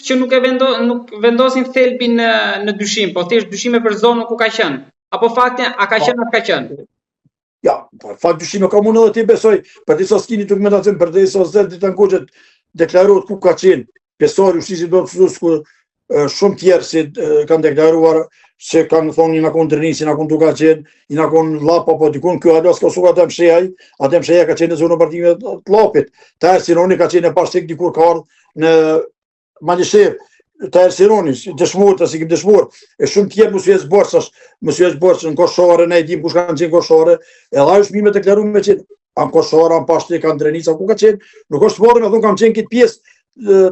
që nuk vendosin thelbin në dyshim, po thjesht dyshime për zonën ku ka qenë. Apo fakti a ka qenë apo ka qenë? Ja, fakt dyshime ka unë edhe ti besoj, për disa s'kini dokumentacion, për disa s'del ditën kuqet deklarohet ku ka qenë. Pesori ushtisi do të ku shumë tjerë si kanë deklaruar se kanë thonë një nakon Drnisi, nakon Duka qenë, një nakon Lapa, po dikun kjo alas ka suka të mshejaj ka qenë në zonë partime të Lapit, të Ersironi ka qenë e pashtik dikur ka ardhë në Malishev, të Ersironi, dëshmur, të sikim dëshmur, e shumë tjerë mësues borës në Koshare, ne e dim kush kanë qenë Koshare, edhe ajo është mirë me deklaru me qenë, anë Koshare, anë pashtik, anë Drenica, ku ka qenë, nuk është morë me thunë kam qenë këtë pjesë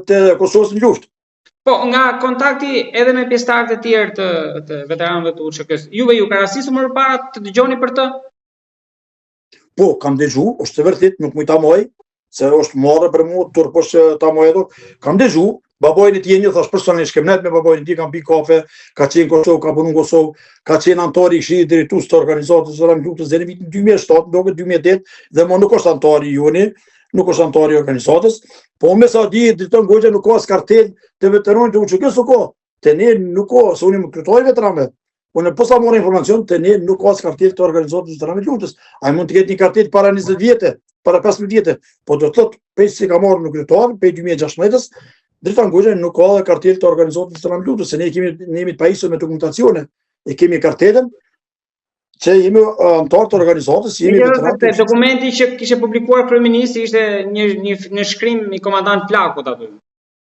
të Kosovës në luftë. Po, nga kontakti edhe me pjesëtarët e tjerë të veteranëve të UÇK-s, juve ju ka rastisur më parë të dëgjoni për të? Po, kam dëgju, është të vërtet, nuk më ta moj, se është marrë për mua tur po që ta moj edo. Kam dëgju, babojnë e tjenjë, thash personalisht kemnet me babojnë e ti, kam pi kafe, ka qenë Kosovë, ka punu në Kosovë, ka qenë antari i këshillit drejtues të organizatës së luftës deri në vitin 2007, doket 2008, dhe më nuk është antari juni, nuk është antari i organizatës, po me sa di drejton Goxha nuk ka as kartel të veteranëve të UÇK-s, nuk ka. Te ne nuk ka, se unë më kryetoj veteranëve. Unë po sa morë informacion, te ne nuk ka as kartel të organizatës së veteranëve të luftës. Ai mund të ketë një kartel para 20 vjetë, para 15 vjetë, po do të thotë pse si ka marrë në kryetar, pe 2016-s, drejton Goxha nuk ka kartel të organizatës së veteranëve të luftës, se ne jemi të pajisur me dokumentacione, e kemi kartelën që jemi antar të organizatës, jemi veteranë. Dokumenti që kishte publikuar kryeministri ishte një shkrim i komandant Plakut aty.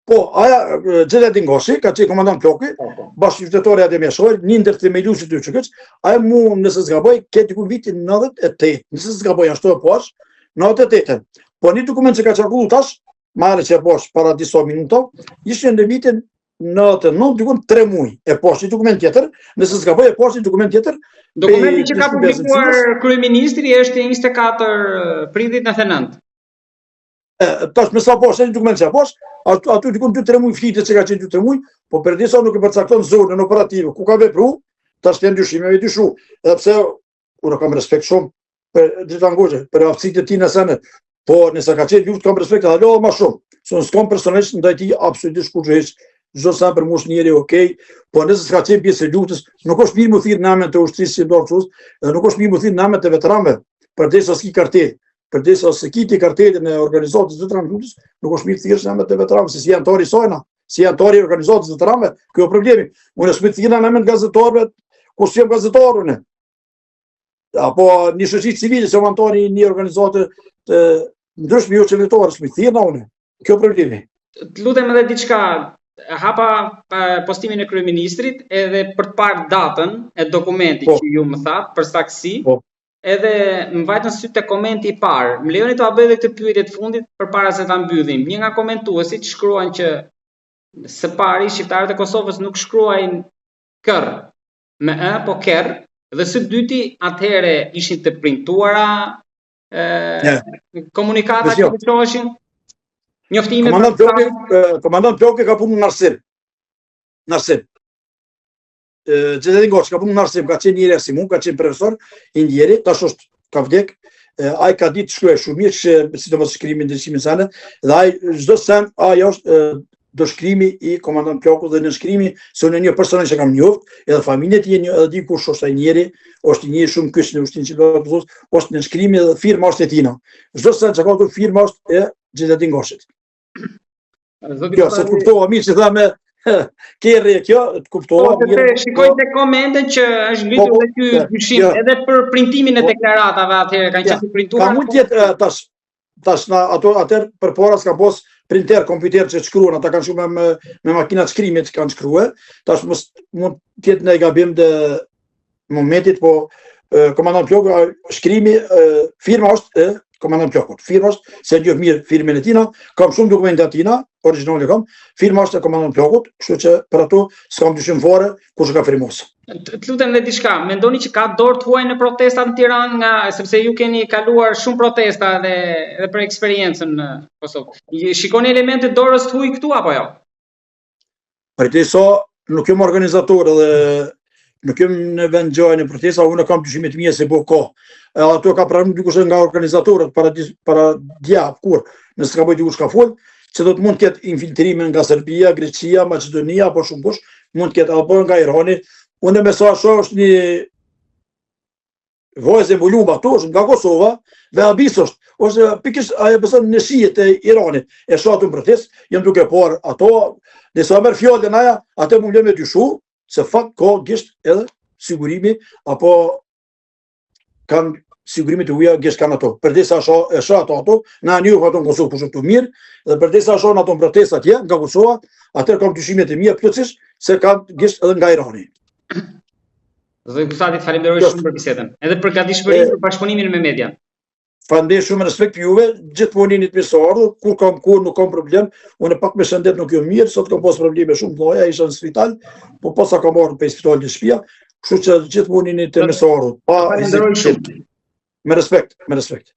Po, aja Xheladin Goshi, ka qenë komandant Plaki, bashkë qytetari Adem Jashoj, një ndër themeluesit të UÇK-s, aja mu nëse s'gaboj, këtë ku vitin 98, nëse s'gaboj ashtu e pash, 98. Po një dokument që ka qarkullu tash, marrë që e pash para disa minuta, ishte në vitin 99, dikun 3 muaj, e pash një dokument tjetër, nëse s'gaboj e pash një dokument tjetër. Dokumenti që ka publikuar kryeministri është 24 prillit 99. Tash me sa pash, një dokument që e pash, aty dikun 2-3 muaj flitet që ka qenë 2-3 muaj, po për disa nuk e përcakton zonën operative, ku ka vepru, tash të janë dyshime me dyshu, edhe pse unë kam respekt shumë për Drejtan Goxha, për aftësitë e tij në sene, po nëse ka qenë luftë kam respekt edhe më shumë, se unë s'kam personalisht ndaj tij absolutisht kurrë, çdo sa për mua është njëri okay, po nëse s'ka qenë pjesë e luftës, nuk është mirë më thirr në emën të ushtrisë si dorçus, edhe nuk është mirë më thirr në emën të veteranëve, përdesë s'ki kartel. Përdesë ose kiti kartelin e organizatës së veteranëve të luftës, nuk është mirë thjesht në emën të veteranëve, se si janë tori sojna, si janë tori organizatës së veteranëve, kjo është problemi. Unë s'më thirr në emën të gazetarëve, kur s'jam gazetar unë. Apo një shoqëri civile se antori një organizate të ndryshme jo qeveritare, s'më thirr unë. Kjo problemi. Të lutem edhe diçka, hapa postimin e kryeministrit edhe për të parë datën e dokumentit që ju më thatë për saktësi. Edhe më vajtë në sy të komenti i parë. Më lejoni të bëj edhe këtë pyetje të fundit përpara se ta mbyllim. Një nga komentuesit shkruan që së pari shqiptarët e Kosovës nuk shkruajnë kër me ë, po ker, dhe së dyti atëherë ishin të printuara komunikata që shohin njoftime. Komandant Ploki ka punë në Narsim. Xheladin Goxha ka punë në Narsim, ka qenë njëri si mu, ka qenë profesor i ndjeri, tash është ka vdek, ai ka ditë shkruaj shumë mirë, sidomos shkrimin ndryshimin sane, dhe ai çdo sen ai është do shkrimi i komandant Plakut dhe në shkrimi se unë një person që kam njoft, edhe familjet e edhe di kush është ai njeri, është një shumë kyç në ushtrinë që do është në shkrimi dhe firma është e tina. Çdo sen që ka këtu firma është e Xheladin Goxhit. Kjo se të kuptova mirë që tha me Kerri kjo, të kuptova mirë. Shikoj te komente që është ngritur me ky dyshim edhe për printimin e deklaratave atëherë kanë qenë printuar. Ka mund të jetë tash na ato atëherë përpara s'ka pas printer kompjuter që shkruan, ata kanë shkruar me makinat shkrimit që kanë shkruar. Tash mund të jetë në gabim të momentit, po komandant Ploku shkrimi firma është komandant Plakut. Firma është se njeh mirë firmën e tina, kam shumë dokumente atina, origjinale kam. Firma është e komandant Plakut, kështu që për ato s'kam dyshim fare kush e ka firmos. Të lutem edhe diçka, mendoni që ka dorë të huaj në protestat në Tiranë sepse ju keni kaluar shumë protesta edhe për eksperiencën në Kosovë. Shikoni elemente dorës të huaj këtu apo jo? Për të sa nuk jam organizator dhe nuk jem në vend gjojë në protesta, unë kam dyshimet mia se po ka. Ato ka pranuar dikush nga organizatorët para dia kur nëse ka bëj dikush ka fol, që do të mund të ketë infiltrime nga Serbia, Greqia, Maqedonia, apo shumë posh, mund të ketë apo nga Irani. Unë me sa shoh është një vojzë mbulum ato, është nga Kosova, dhe Abis është pikërisht ajo beson në shijet e Iranit. E shoh atë proces, jam duke parë ato, nëse merr fjalën aja, atë mund të më dyshu se fakt ka gisht edhe sigurimi apo kanë sigurimet e uja gisht kanë ato. Përdesa e shoh ato, na një ato në Kosovë po të mirë, dhe përdesa shoh ato protesta atje nga Kosova, atë kam dyshimet e mia plotësisht se kanë gisht edhe nga Irani. Zoti Kusati, falenderoj shumë për bisedën. Edhe për gatishmërinë për bashkëpunimin me median. Falenderoj shumë, respekt për juve, gjithmonë jeni të mirëseardhur, kur kam kohë nuk kam problem. Unë pak me shëndet nuk jam mirë, sot kam pas probleme shumë të mëdha, isha në spital, po posa kam marrë pe spital në shtëpia, kështu që gjithmonë jeni të mirëseardhur. Falenderoj shumë. Me respekt, me respekt.